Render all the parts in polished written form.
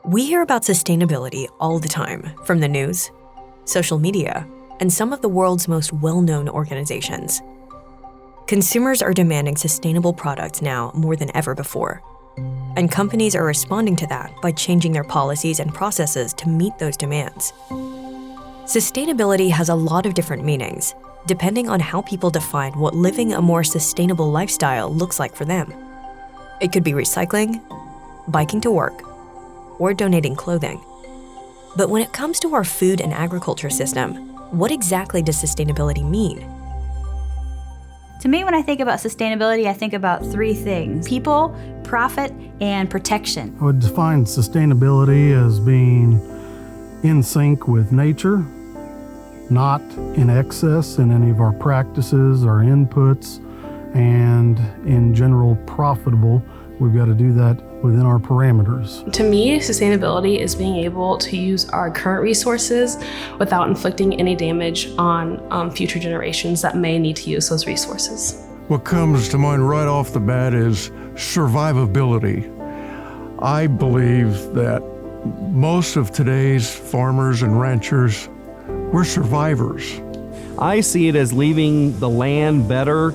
We hear about sustainability all the time from the news, social media, and some of the world's most well-known organizations. Consumers are demanding sustainable products now more than ever before, and companies are responding to that by changing their policies and processes to meet those demands. Sustainability has a lot of different meanings, depending on how people define what living a more sustainable lifestyle looks like for them. It could be recycling, biking to work, or donating clothing. But when it comes to our food and agriculture system, what exactly does sustainability mean? To me, when I think about sustainability, I think about three things: people, profit, and protection. I would define sustainability as being in sync with nature, not in excess in any of our practices or inputs, and in general profitable. We've got to do that within our parameters. To me, sustainability is being able to use our current resources without inflicting any damage on future generations that may need to use those resources. What comes to mind right off the bat is survivability. I believe that most of today's farmers and ranchers, we're survivors. I see it as leaving the land better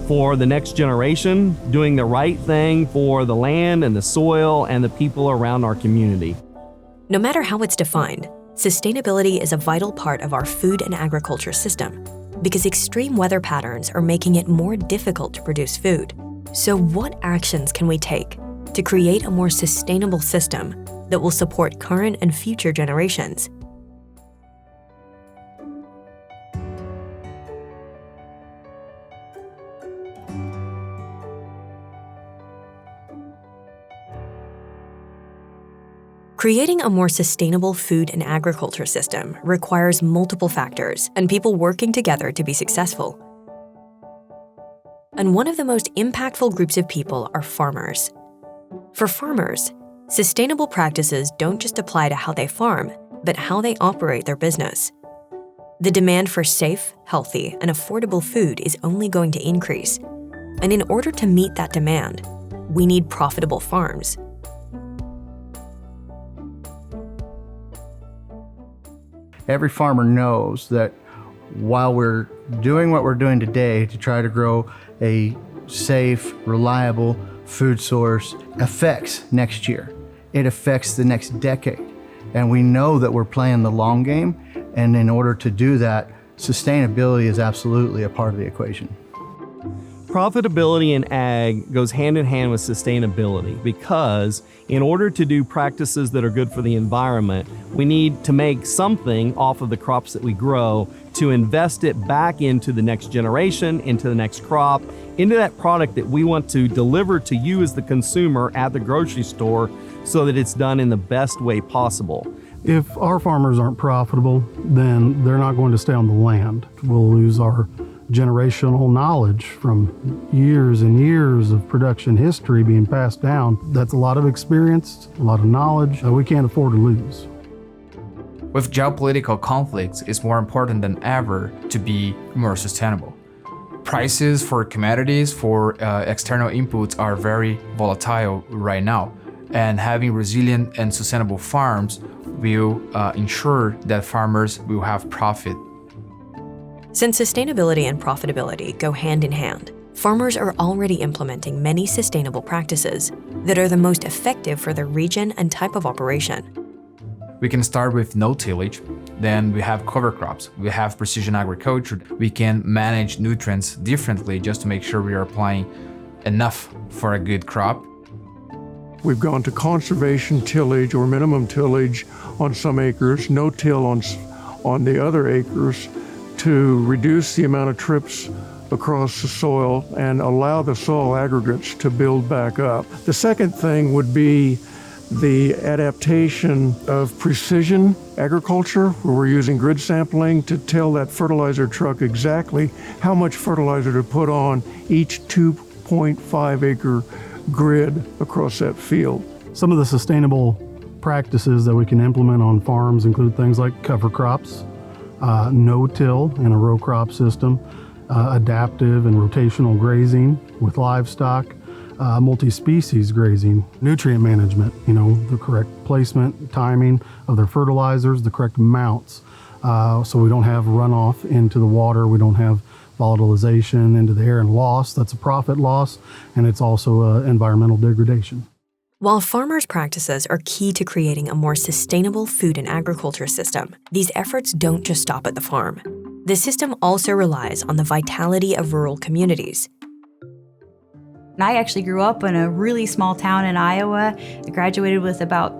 for the next generation, doing the right thing for the land and the soil and the people around our community. No matter how it's defined, sustainability is a vital part of our food and agriculture system because extreme weather patterns are making it more difficult to produce food. So what actions can we take to create a more sustainable system that will support current and future generations? Creating a more sustainable food and agriculture system requires multiple factors and people working together to be successful. And one of the most impactful groups of people are farmers. For farmers, sustainable practices don't just apply to how they farm, but how they operate their business. The demand for safe, healthy, and affordable food is only going to increase. And in order to meet that demand, we need profitable farms. Every farmer knows that while we're doing what we're doing today to try to grow a safe, reliable food source affects next year. It affects the next decade. And we know that we're playing the long game. And in order to do that, sustainability is absolutely a part of the equation. Profitability in ag goes hand in hand with sustainability because in order to do practices that are good for the environment, we need to make something off of the crops that we grow to invest it back into the next generation, into the next crop, into that product that we want to deliver to you as the consumer at the grocery store so that it's done in the best way possible. If our farmers aren't profitable, then they're not going to stay on the land. We'll lose our generational knowledge from years and years of production history being passed down. That's a lot of experience, a lot of knowledge that we can't afford to lose. With geopolitical conflicts, it's more important than ever to be more sustainable. Prices for commodities, for external inputs are very volatile right now, and having resilient and sustainable farms will ensure that farmers will have profit. Since sustainability and profitability go hand in hand, farmers are already implementing many sustainable practices that are the most effective for their region and type of operation. We can start with no tillage, then we have cover crops, we have precision agriculture. We can manage nutrients differently just to make sure we are applying enough for a good crop. We've gone to conservation tillage or minimum tillage on some acres, no till on the other acres, to reduce the amount of trips across the soil and allow the soil aggregates to build back up. The second thing would be the adaptation of precision agriculture, where we're using grid sampling to tell that fertilizer truck exactly how much fertilizer to put on each 2.5 acre grid across that field. Some of the sustainable practices that we can implement on farms include things like cover crops, no-till in a row crop system, adaptive and rotational grazing with livestock, multi-species grazing, nutrient management, the correct placement, timing of their fertilizers, the correct amounts, so we don't have runoff into the water, we don't have volatilization into the air and loss. That's a profit loss, and it's also environmental degradation. While farmers' practices are key to creating a more sustainable food and agriculture system, these efforts don't just stop at the farm. The system also relies on the vitality of rural communities. I actually grew up in a really small town in Iowa. I graduated with about,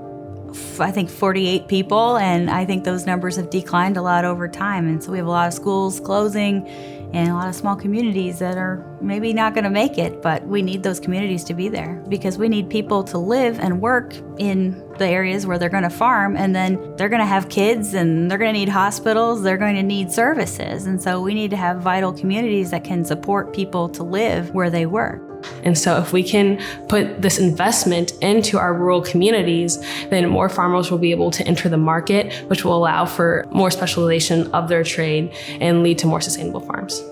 48 people, and I think those numbers have declined a lot over time. And so we have a lot of schools closing and a lot of small communities that are maybe not going to make it, but we need those communities to be there because we need people to live and work in the areas where they're going to farm, and then they're going to have kids and they're going to need hospitals, they're going to need services. And so we need to have vital communities that can support people to live where they work. And so if we can put this investment into our rural communities, then more farmers will be able to enter the market, which will allow for more specialization of their trade and lead to more sustainable farms.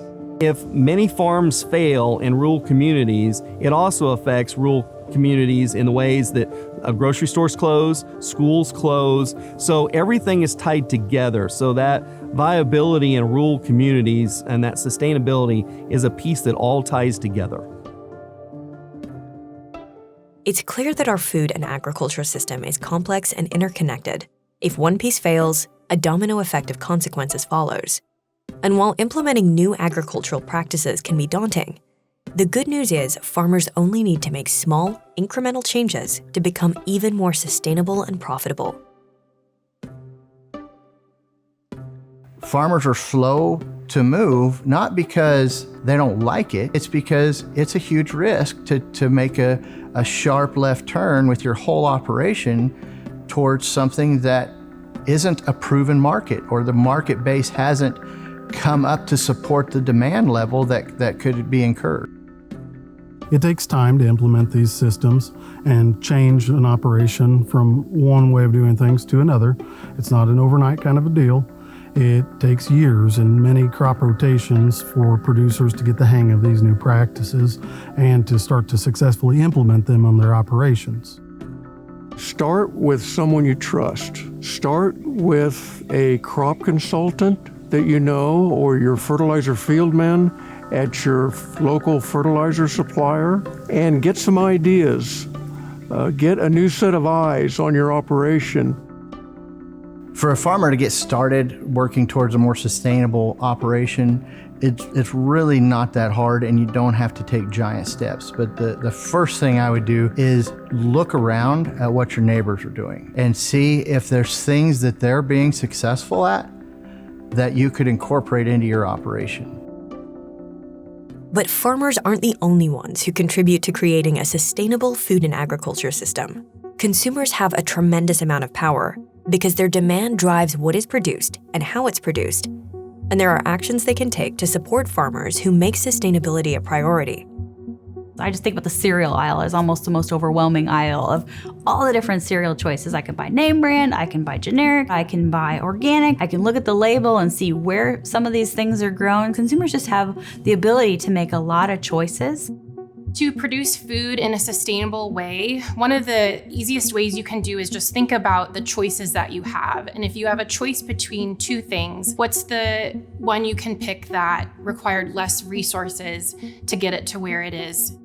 If many farms fail in rural communities, it also affects rural communities in the ways that grocery stores close, schools close. So everything is tied together. So that viability in rural communities and that sustainability is a piece that all ties together. It's clear that our food and agriculture system is complex and interconnected. If one piece fails, a domino effect of consequences follows. And while implementing new agricultural practices can be daunting, the good news is farmers only need to make small, incremental changes to become even more sustainable and profitable. Farmers are slow to move, not because they don't like it, it's because it's a huge risk to make a sharp left turn with your whole operation towards something that isn't a proven market, or the market base hasn't come up to support the demand level that could be incurred. It takes time to implement these systems and change an operation from one way of doing things to another. It's not an overnight kind of a deal. It takes years and many crop rotations for producers to get the hang of these new practices and to start to successfully implement them on their operations. Start with someone you trust. Start with a crop consultant that you know, or your fertilizer fieldman at your local fertilizer supplier, and get some ideas. Get a new set of eyes on your operation. For a farmer to get started working towards a more sustainable operation, it's really not that hard, and you don't have to take giant steps. But the first thing I would do is look around at what your neighbors are doing and see if there's things that they're being successful at that you could incorporate into your operation. But farmers aren't the only ones who contribute to creating a sustainable food and agriculture system. Consumers have a tremendous amount of power because their demand drives what is produced and how it's produced. And there are actions they can take to support farmers who make sustainability a priority. I just think about the cereal aisle as almost the most overwhelming aisle of all the different cereal choices. I can buy name brand, I can buy generic, I can buy organic, I can look at the label and see where some of these things are grown. Consumers just have the ability to make a lot of choices. To produce food in a sustainable way, one of the easiest ways you can do is just think about the choices that you have. And if you have a choice between two things, what's the one you can pick that required less resources to get it to where it is?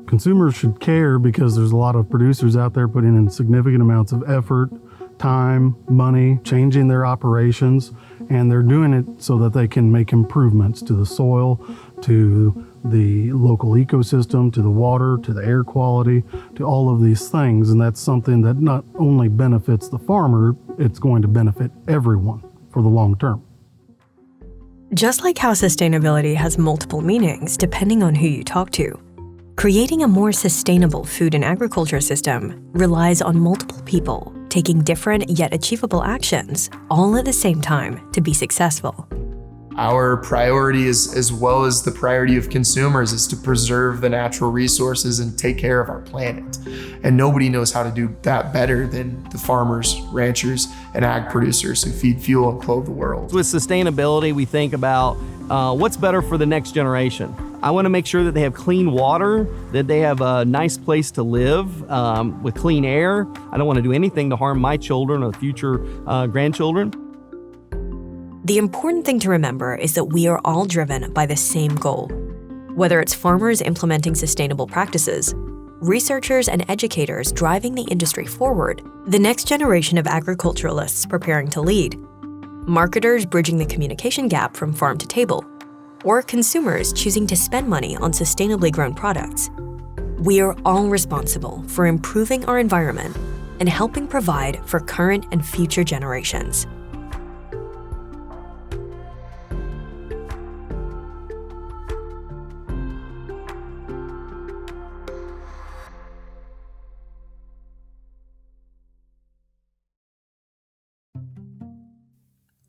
Consumers should care because there's a lot of producers out there putting in significant amounts of effort, time, money, changing their operations, and they're doing it so that they can make improvements to the soil, to the local ecosystem, to the water, to the air quality, to all of these things. And that's something that not only benefits the farmer, it's going to benefit everyone for the long term. Just like how sustainability has multiple meanings depending on who you talk to, creating a more sustainable food and agriculture system relies on multiple people taking different yet achievable actions all at the same time to be successful. Our priority is, as well as the priority of consumers, is to preserve the natural resources and take care of our planet. And nobody knows how to do that better than the farmers, ranchers, and ag producers who feed, fuel, and clothe the world. With sustainability, we think about what's better for the next generation. I want to make sure that they have clean water, that they have a nice place to live with clean air. I don't want to do anything to harm my children or future grandchildren. The important thing to remember is that we are all driven by the same goal. Whether it's farmers implementing sustainable practices, researchers and educators driving the industry forward, the next generation of agriculturalists preparing to lead, marketers bridging the communication gap from farm to table, or consumers choosing to spend money on sustainably grown products, we are all responsible for improving our environment and helping provide for current and future generations.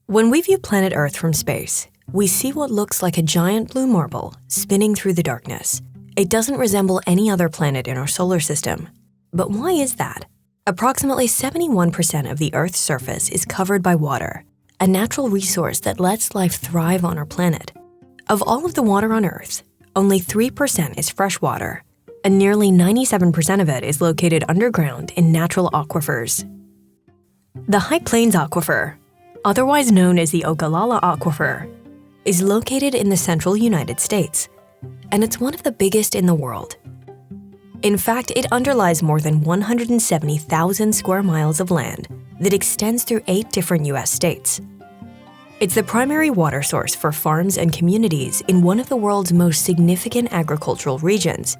When we view planet Earth from space, we see what looks like a giant blue marble spinning through the darkness. It doesn't resemble any other planet in our solar system. But why is that? Approximately 71% of the Earth's surface is covered by water, a natural resource that lets life thrive on our planet. Of all of the water on Earth, only 3% is fresh water, and nearly 97% of it is located underground in natural aquifers. The High Plains Aquifer, otherwise known as the Ogallala Aquifer, is located in the central United States, and it's one of the biggest in the world. In fact, it underlies more than 170,000 square miles of land that extends through 8 different U.S. states. It's the primary water source for farms and communities in one of the world's most significant agricultural regions,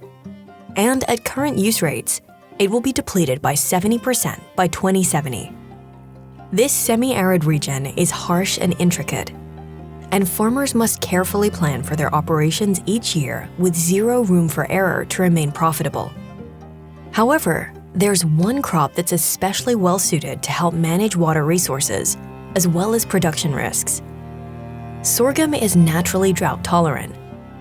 and at current use rates, it will be depleted by 70% by 2070. This semi-arid region is harsh and intricate, and farmers must carefully plan for their operations each year with zero room for error to remain profitable. However, there's one crop that's especially well-suited to help manage water resources, as well as production risks. Sorghum is naturally drought-tolerant,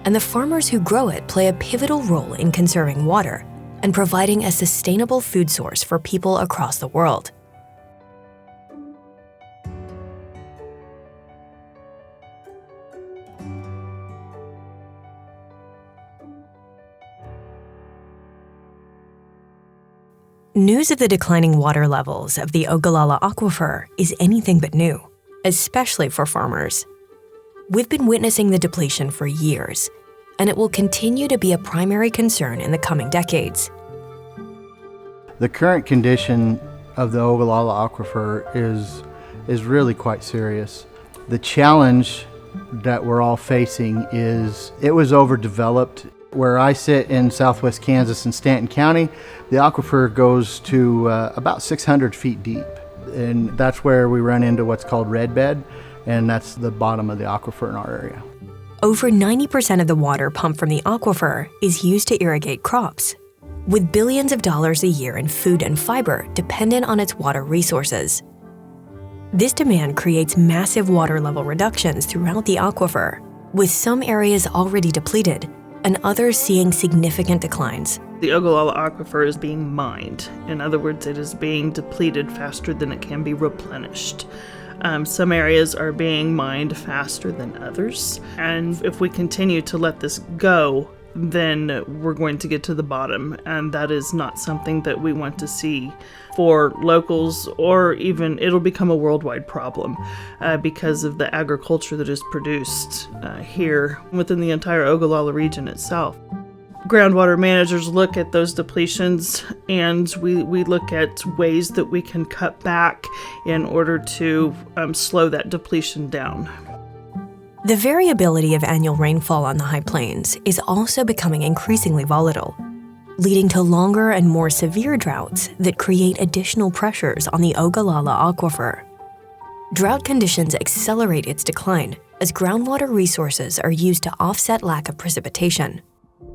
and the farmers who grow it play a pivotal role in conserving water and providing a sustainable food source for people across the world. News of the declining water levels of the Ogallala Aquifer is anything but new, especially for farmers. We've been witnessing the depletion for years, and it will continue to be a primary concern in the coming decades. The current condition of the Ogallala Aquifer is really quite serious. The challenge that we're all facing is it was overdeveloped. Where I sit in southwest Kansas in Stanton County, the aquifer goes to about 600 feet deep. And that's where we run into what's called red bed, and that's the bottom of the aquifer in our area. Over 90% of the water pumped from the aquifer is used to irrigate crops, with billions of dollars a year in food and fiber dependent on its water resources. This demand creates massive water level reductions throughout the aquifer, with some areas already depleted and others seeing significant declines. The Ogallala Aquifer is being mined. In other words, it is being depleted faster than it can be replenished. Some areas are being mined faster than others, and if we continue to let this go, then we're going to get to the bottom, and that is not something that we want to see for locals, or even it'll become a worldwide problem because of the agriculture that is produced here within the entire Ogallala region itself. Groundwater managers look at those depletions, and we look at ways that we can cut back in order to slow that depletion down. The variability of annual rainfall on the High Plains is also becoming increasingly volatile, leading to longer and more severe droughts that create additional pressures on the Ogallala Aquifer. Drought conditions accelerate its decline as groundwater resources are used to offset lack of precipitation.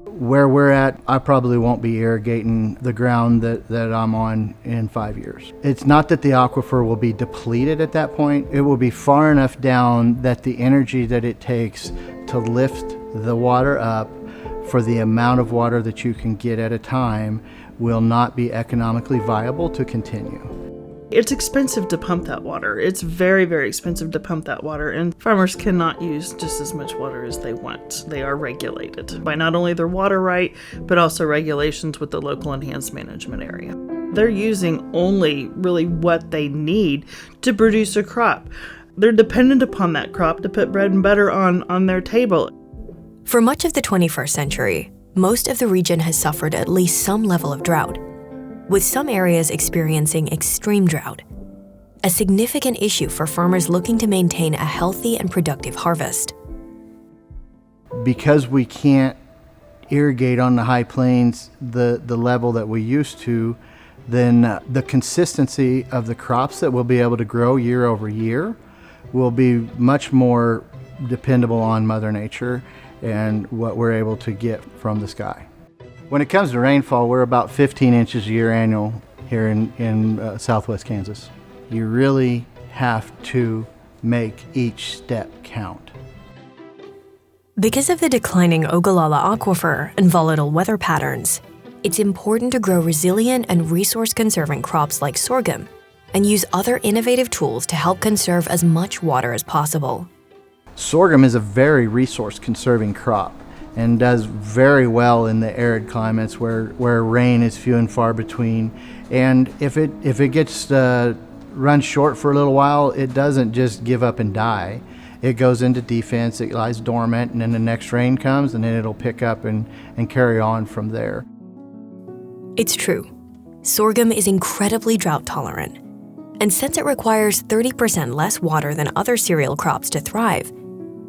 Where we're at, I probably won't be irrigating the ground that I'm on in 5 years. It's not that the aquifer will be depleted at that point. It will be far enough down that the energy that it takes to lift the water up for the amount of water that you can get at a time will not be economically viable to continue. It's expensive to pump that water. It's very, very expensive to pump that water, and farmers cannot use just as much water as they want. They are regulated by not only their water right, but also regulations with the local enhanced management area. They're using only really what they need to produce a crop. They're dependent upon that crop to put bread and butter on their table. For much of the 21st century, most of the region has suffered at least some level of drought, with some areas experiencing extreme drought, a significant issue for farmers looking to maintain a healthy and productive harvest. Because we can't irrigate on the high plains the level that we used to, then the consistency of the crops that we'll be able to grow year over year will be much more dependable on Mother Nature and what we're able to get from the sky. When it comes to rainfall, we're about 15 inches a year annual here in southwest Kansas. You really have to make each step count. Because of the declining Ogallala aquifer and volatile weather patterns, it's important to grow resilient and resource-conserving crops like sorghum and use other innovative tools to help conserve as much water as possible. Sorghum is a very resource-conserving crop and does very well in the arid climates where rain is few and far between. And if it gets run short for a little while, it doesn't just give up and die. It goes into defense, it lies dormant, and then the next rain comes, and then it'll pick up and carry on from there. It's true. Sorghum is incredibly drought tolerant. And since it requires 30% less water than other cereal crops to thrive,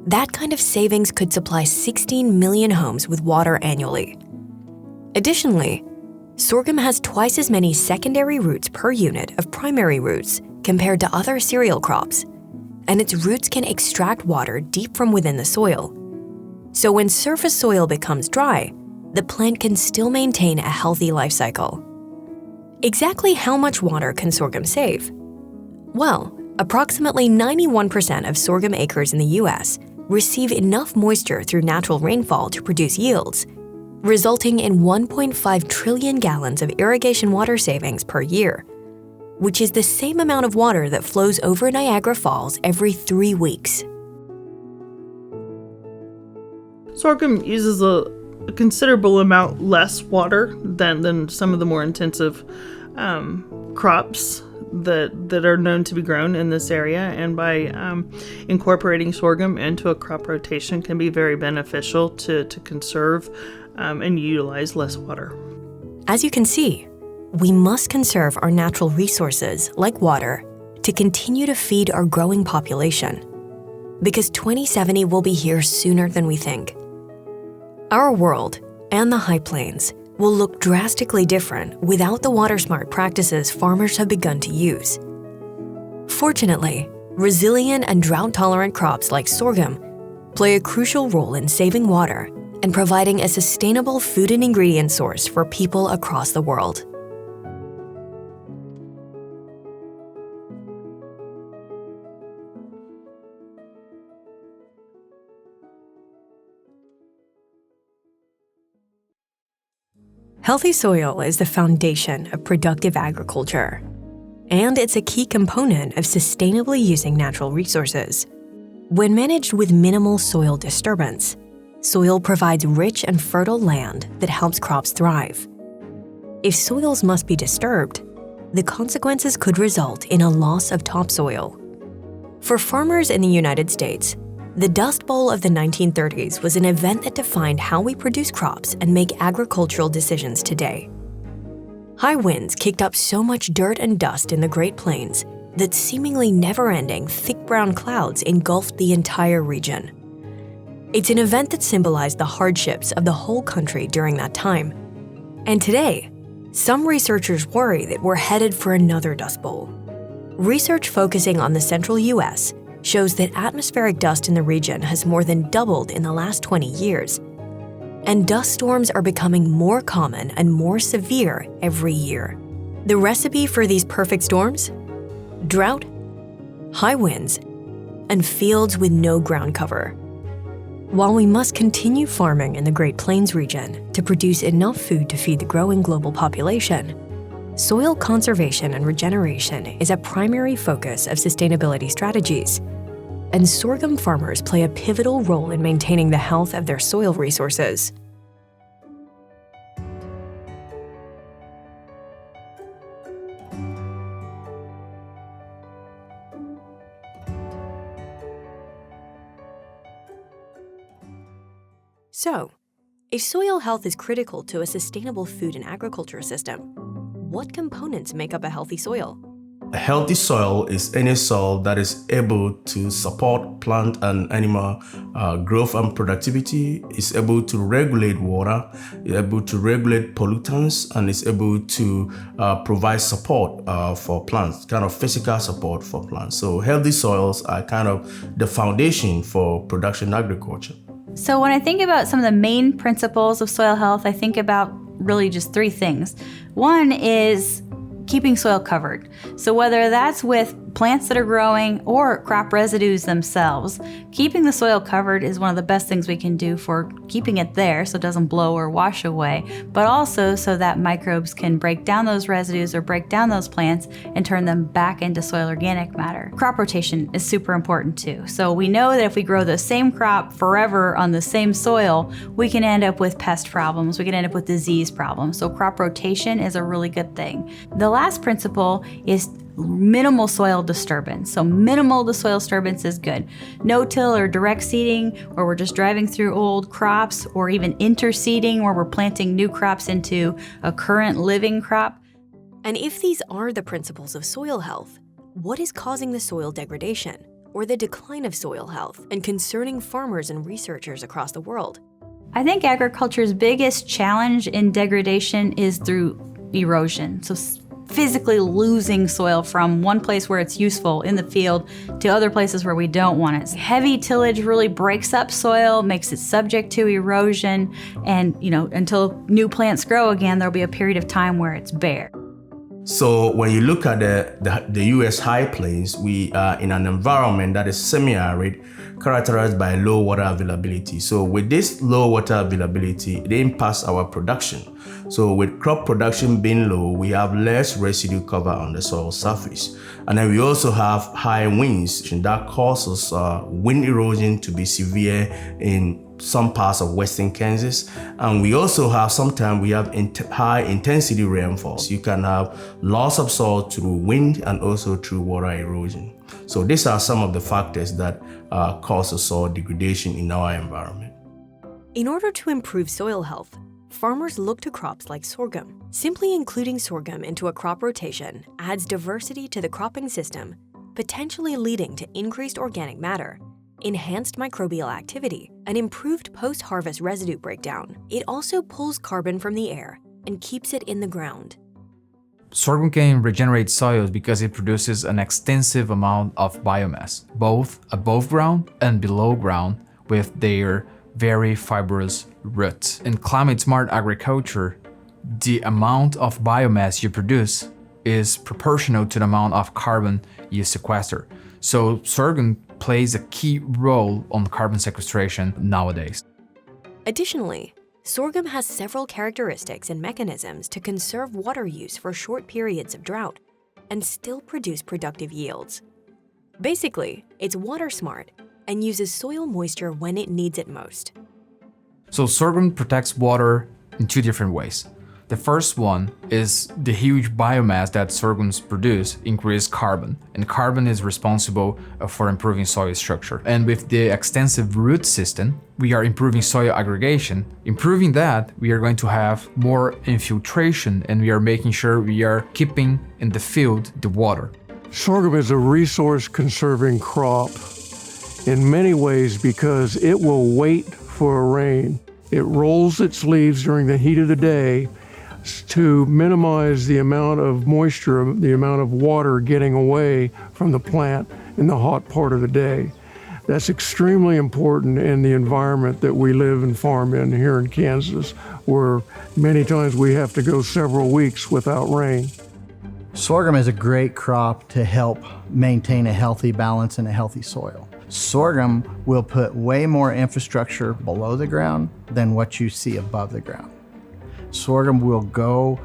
that kind of savings could supply 16 million homes with water annually. Additionally, sorghum has twice as many secondary roots per unit of primary roots compared to other cereal crops, and its roots can extract water deep from within the soil. So when surface soil becomes dry, the plant can still maintain a healthy life cycle. Exactly how much water can sorghum save? Well, approximately 91% of sorghum acres in the U.S. receive enough moisture through natural rainfall to produce yields, resulting in 1.5 trillion gallons of irrigation water savings per year, which is the same amount of water that flows over Niagara Falls every 3 weeks. Sorghum uses a considerable amount less water than some of the more intensive crops that are known to be grown in this area, and by incorporating sorghum into a crop rotation can be very beneficial to conserve and utilize less water. As you can see, we must conserve our natural resources, like water, to continue to feed our growing population, because 2070 will be here sooner than we think. Our world and the High Plains will look drastically different without the water-smart practices farmers have begun to use. Fortunately, resilient and drought-tolerant crops like sorghum play a crucial role in saving water and providing a sustainable food and ingredient source for people across the world. Healthy soil is the foundation of productive agriculture, and it's a key component of sustainably using natural resources. When managed with minimal soil disturbance, soil provides rich and fertile land that helps crops thrive. If soils must be disturbed, the consequences could result in a loss of topsoil. For farmers in the United States, the Dust Bowl of the 1930s was an event that defined how we produce crops and make agricultural decisions today. High winds kicked up so much dirt and dust in the Great Plains that seemingly never-ending thick brown clouds engulfed the entire region. It's an event that symbolized the hardships of the whole country during that time. And today, some researchers worry that we're headed for another Dust Bowl. Research focusing on the central U.S. shows that atmospheric dust in the region has more than doubled in the last 20 years, and dust storms are becoming more common and more severe every year. The recipe for these perfect storms? Drought, high winds, and fields with no ground cover. While we must continue farming in the Great Plains region to produce enough food to feed the growing global population, soil conservation and regeneration is a primary focus of sustainability strategies, and sorghum farmers play a pivotal role in maintaining the health of their soil resources. So, if soil health is critical to a sustainable food and agriculture system, what components make up a healthy soil? A healthy soil is any soil that is able to support plant and animal growth and productivity, is able to regulate water, is able to regulate pollutants, and is able to provide support for plants, kind of physical support for plants. So healthy soils are kind of the foundation for production agriculture. So when I think about some of the main principles of soil health, I think about really just three things. One is keeping soil covered. So whether that's with plants that are growing or crop residues themselves, keeping the soil covered is one of the best things we can do for keeping it there so it doesn't blow or wash away, but also so that microbes can break down those residues or break down those plants and turn them back into soil organic matter. Crop rotation is super important too. So we know that if we grow the same crop forever on the same soil, we can end up with pest problems, we can end up with disease problems. So crop rotation is a really good thing. The last principle is minimal soil disturbance. So minimal the soil disturbance is good. No-till or direct seeding, where we're just driving through old crops, or even interseeding, where we're planting new crops into a current living crop. And if these are the principles of soil health, what is causing the soil degradation or the decline of soil health and concerning farmers and researchers across the world? I think agriculture's biggest challenge in degradation is through erosion. So physically losing soil from one place where it's useful in the field to other places where we don't want it. Heavy tillage really breaks up soil, makes it subject to erosion, and until new plants grow again, there'll be a period of time where it's bare. So when you look at the U.S. high plains, we are in an environment that is semi-arid, characterized by low water availability. So with this low water availability, it impacts our production. So with crop production being low, we have less residue cover on the soil surface. And then we also have high winds, and that causes wind erosion to be severe in some parts of western Kansas. And we also have, sometimes we have high intensity rainfalls. You can have loss of soil through wind and also through water erosion. So these are some of the factors that cause soil degradation in our environment. In order to improve soil health, farmers look to crops like sorghum. Simply including sorghum into a crop rotation adds diversity to the cropping system, potentially leading to increased organic matter, enhanced microbial activity, and improved post-harvest residue breakdown. It also pulls carbon from the air and keeps it in the ground. Sorghum can regenerate soils because it produces an extensive amount of biomass, both above ground and below ground, with their very fibrous roots. In climate-smart agriculture, the amount of biomass you produce is proportional to the amount of carbon you sequester. So sorghum plays a key role on carbon sequestration nowadays. Additionally, sorghum has several characteristics and mechanisms to conserve water use for short periods of drought and still produce productive yields. Basically, it's water smart and uses soil moisture when it needs it most. So sorghum protects water in two different ways. The first one is the huge biomass that sorghums produce increase carbon, and carbon is responsible for improving soil structure. And with the extensive root system, we are improving soil aggregation. Improving that, we are going to have more infiltration, and we are making sure we are keeping in the field the water. Sorghum is a resource conserving crop in many ways because it will wait for a rain. It rolls its leaves during the heat of the day to minimize the amount of moisture, the amount of water getting away from the plant in the hot part of the day. That's extremely important in the environment that we live and farm in here in Kansas, where many times we have to go several weeks without rain. Sorghum is a great crop to help maintain a healthy balance in a healthy soil. Sorghum will put way more infrastructure below the ground than what you see above the ground. Sorghum will go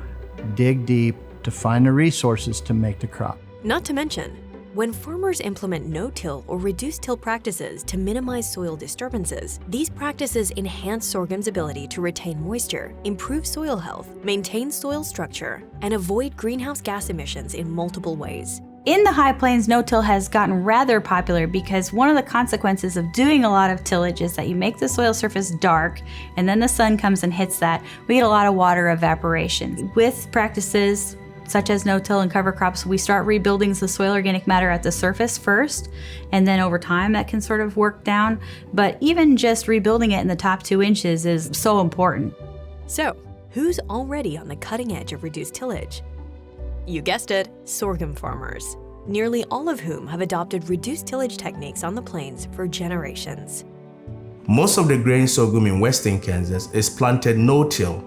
dig deep to find the resources to make the crop. Not to mention, when farmers implement no-till or reduced-till practices to minimize soil disturbances, these practices enhance sorghum's ability to retain moisture, improve soil health, maintain soil structure, and avoid greenhouse gas emissions in multiple ways. In the high plains, no-till has gotten rather popular because one of the consequences of doing a lot of tillage is that you make the soil surface dark, and then the sun comes and hits that. We get a lot of water evaporation. With practices such as no-till and cover crops, we start rebuilding the soil organic matter at the surface first, and then over time that can sort of work down. But even just rebuilding it in the top 2 inches is so important. So, who's already on the cutting edge of reduced tillage? You guessed it, sorghum farmers, nearly all of whom have adopted reduced tillage techniques on the plains for generations. Most of the grain sorghum in western Kansas is planted no-till,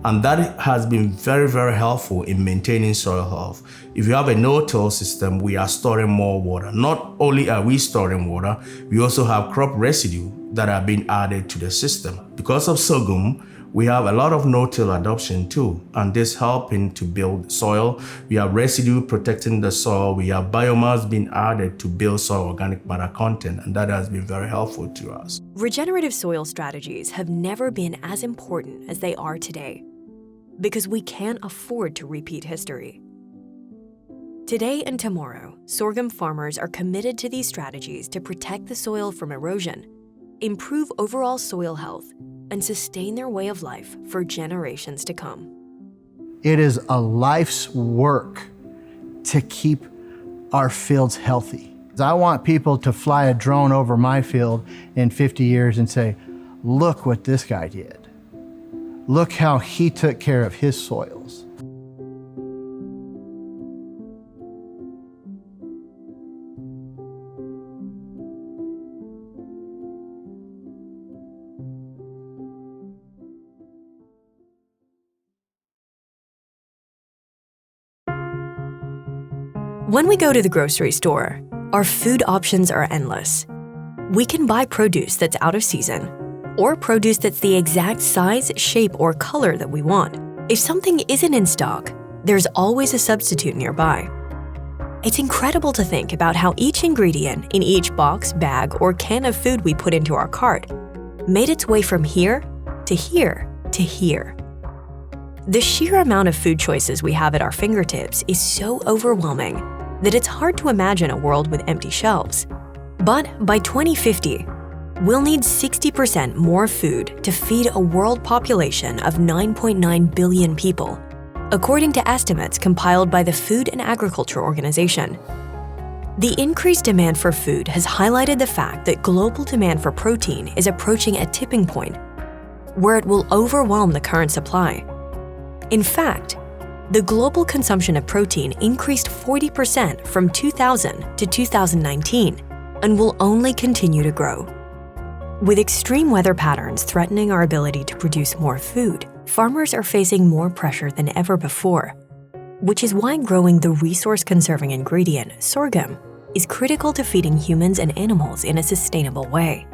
and that has been very, very helpful in maintaining soil health. If you have a no-till system, we are storing more water. Not only are we storing water, we also have crop residue that are being added to the system. Because of sorghum, we have a lot of no-till adoption too, and this helping to build soil. We have residue protecting the soil. We have biomass being added to build soil organic matter content, and that has been very helpful to us. Regenerative soil strategies have never been as important as they are today, because we can't afford to repeat history. Today and tomorrow, sorghum farmers are committed to these strategies to protect the soil from erosion, improve overall soil health, and sustain their way of life for generations to come. It is a life's work to keep our fields healthy. I want people to fly a drone over my field in 50 years and say, look what this guy did. Look how he took care of his soils. When we go to the grocery store, our food options are endless. We can buy produce that's out of season, or produce that's the exact size, shape, or color that we want. If something isn't in stock, there's always a substitute nearby. It's incredible to think about how each ingredient in each box, bag, or can of food we put into our cart made its way from here to here to here. The sheer amount of food choices we have at our fingertips is so overwhelming that it's hard to imagine a world with empty shelves. But by 2050, we'll need 60% more food to feed a world population of 9.9 billion people, according to estimates compiled by the Food and Agriculture Organization. The increased demand for food has highlighted the fact that global demand for protein is approaching a tipping point where it will overwhelm the current supply. In fact, the global consumption of protein increased 40% from 2000 to 2019 and will only continue to grow. With extreme weather patterns threatening our ability to produce more food, farmers are facing more pressure than ever before, which is why growing the resource-conserving ingredient, sorghum, is critical to feeding humans and animals in a sustainable way.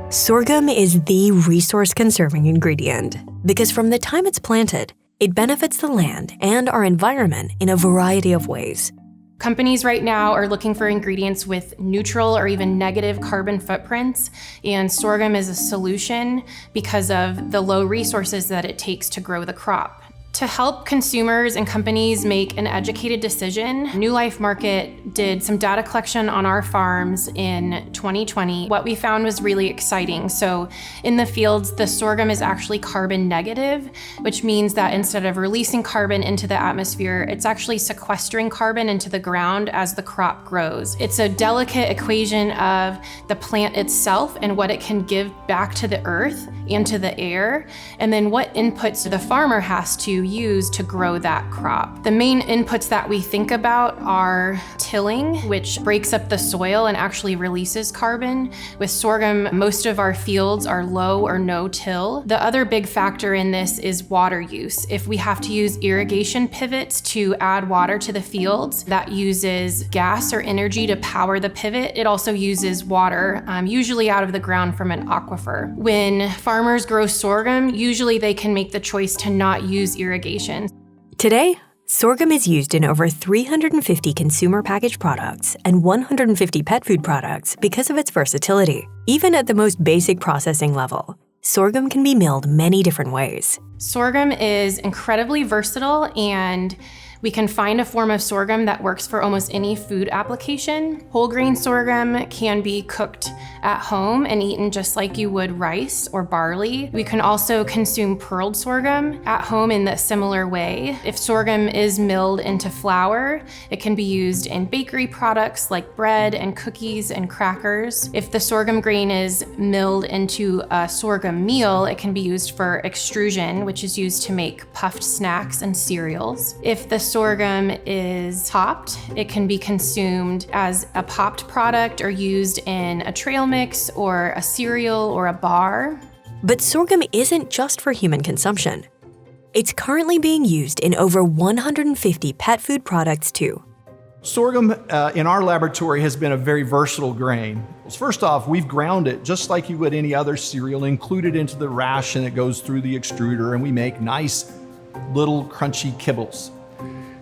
Sorghum is the resource-conserving ingredient because from the time it's planted, it benefits the land and our environment in a variety of ways. Companies right now are looking for ingredients with neutral or even negative carbon footprints, and sorghum is a solution because of the low resources that it takes to grow the crop. To help consumers and companies make an educated decision, New Life Market did some data collection on our farms in 2020. What we found was really exciting. So in the fields, the sorghum is actually carbon negative, which means that instead of releasing carbon into the atmosphere, it's actually sequestering carbon into the ground as the crop grows. It's a delicate equation of the plant itself and what it can give back to the earth and to the air, and then what inputs the farmer has to to use to grow that crop. The main inputs that we think about are tilling, which breaks up the soil and actually releases carbon. With sorghum, most of our fields are low or no till. The other big factor in this is water use. If we have to use irrigation pivots to add water to the fields, that uses gas or energy to power the pivot. It also uses water, usually out of the ground from an aquifer. When farmers grow sorghum, usually they can make the choice to not use irrigation. Today, sorghum is used in over 350 consumer packaged products and 150 pet food products because of its versatility. Even at the most basic processing level, sorghum can be milled many different ways. Sorghum is incredibly versatile, and we can find a form of sorghum that works for almost any food application. Whole grain sorghum can be cooked at home and eaten just like you would rice or barley. We can also consume pearled sorghum at home in a similar way. If sorghum is milled into flour, it can be used in bakery products like bread and cookies and crackers. If the sorghum grain is milled into a sorghum meal, it can be used for extrusion, which is used to make puffed snacks and cereals. If the sorghum is popped, it can be consumed as a popped product or used in a trail mix or a cereal or a bar. But sorghum isn't just for human consumption. It's currently being used in over 150 pet food products too. Sorghum in our laboratory has been a very versatile grain. First off, we've ground it just like you would any other cereal, include it into the ration that goes through the extruder, and we make nice little crunchy kibbles.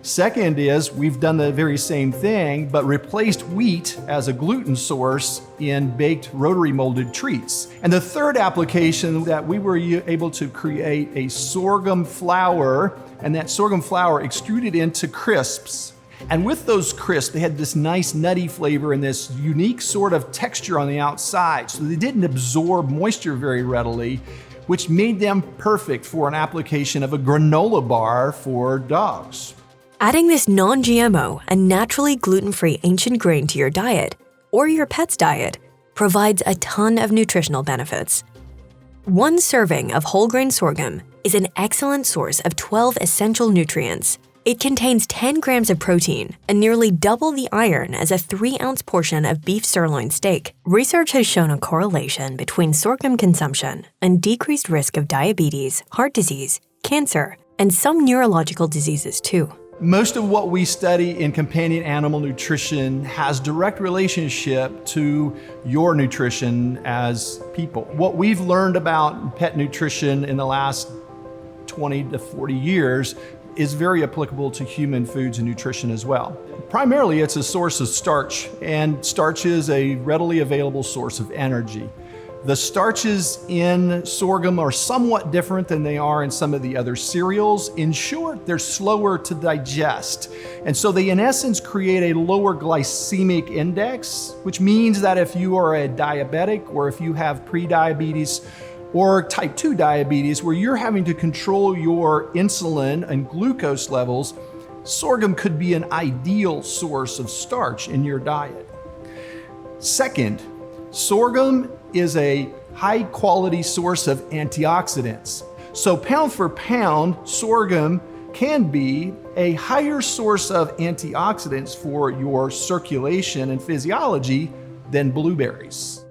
Second is we've done the very same thing, but replaced wheat as a gluten source in baked rotary molded treats. And the third application that we were able to create a sorghum flour, and that sorghum flour extruded into crisps. And with those crisps, they had this nice nutty flavor and this unique sort of texture on the outside. So they didn't absorb moisture very readily, which made them perfect for an application of a granola bar for dogs. Adding this non-GMO and naturally gluten-free ancient grain to your diet, or your pet's diet, provides a ton of nutritional benefits. One serving of whole grain sorghum is an excellent source of 12 essential nutrients. It contains 10 grams of protein and nearly double the iron as a 3-ounce portion of beef sirloin steak. Research has shown a correlation between sorghum consumption and decreased risk of diabetes, heart disease, cancer, and some neurological diseases too. Most of what we study in companion animal nutrition has direct relationship to your nutrition as people. What we've learned about pet nutrition in the last 20 to 40 years is very applicable to human foods and nutrition as well. Primarily, it's a source of starch, and starch is a readily available source of energy. The starches in sorghum are somewhat different than they are in some of the other cereals. In short, they're slower to digest. And so they, in essence, create a lower glycemic index, which means that if you are a diabetic or if you have prediabetes or type 2 diabetes, where you're having to control your insulin and glucose levels, sorghum could be an ideal source of starch in your diet. Second, sorghum is a high quality source of antioxidants. So pound for pound, sorghum can be a higher source of antioxidants for your circulation and physiology than blueberries.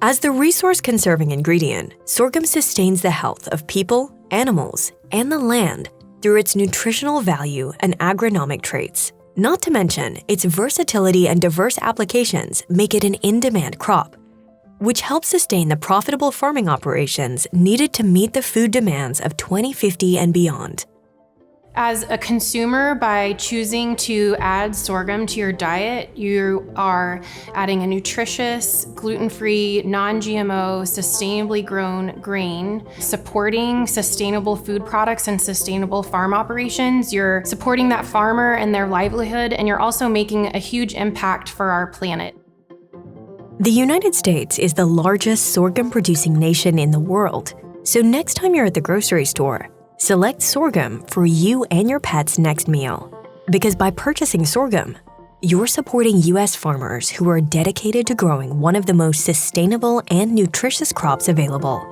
As the resource-conserving ingredient, sorghum sustains the health of people, animals, and the land through its nutritional value and agronomic traits. Not to mention, its versatility and diverse applications make it an in-demand crop, which helps sustain the profitable farming operations needed to meet the food demands of 2050 and beyond. As a consumer, by choosing to add sorghum to your diet, you are adding a nutritious, gluten-free, non-GMO, sustainably grown grain, supporting sustainable food products and sustainable farm operations. You're supporting that farmer and their livelihood, and you're also making a huge impact for our planet. The United States is the largest sorghum-producing nation in the world, so next time you're at the grocery store, select sorghum for you and your pet's next meal. Because by purchasing sorghum, you're supporting U.S. farmers who are dedicated to growing one of the most sustainable and nutritious crops available.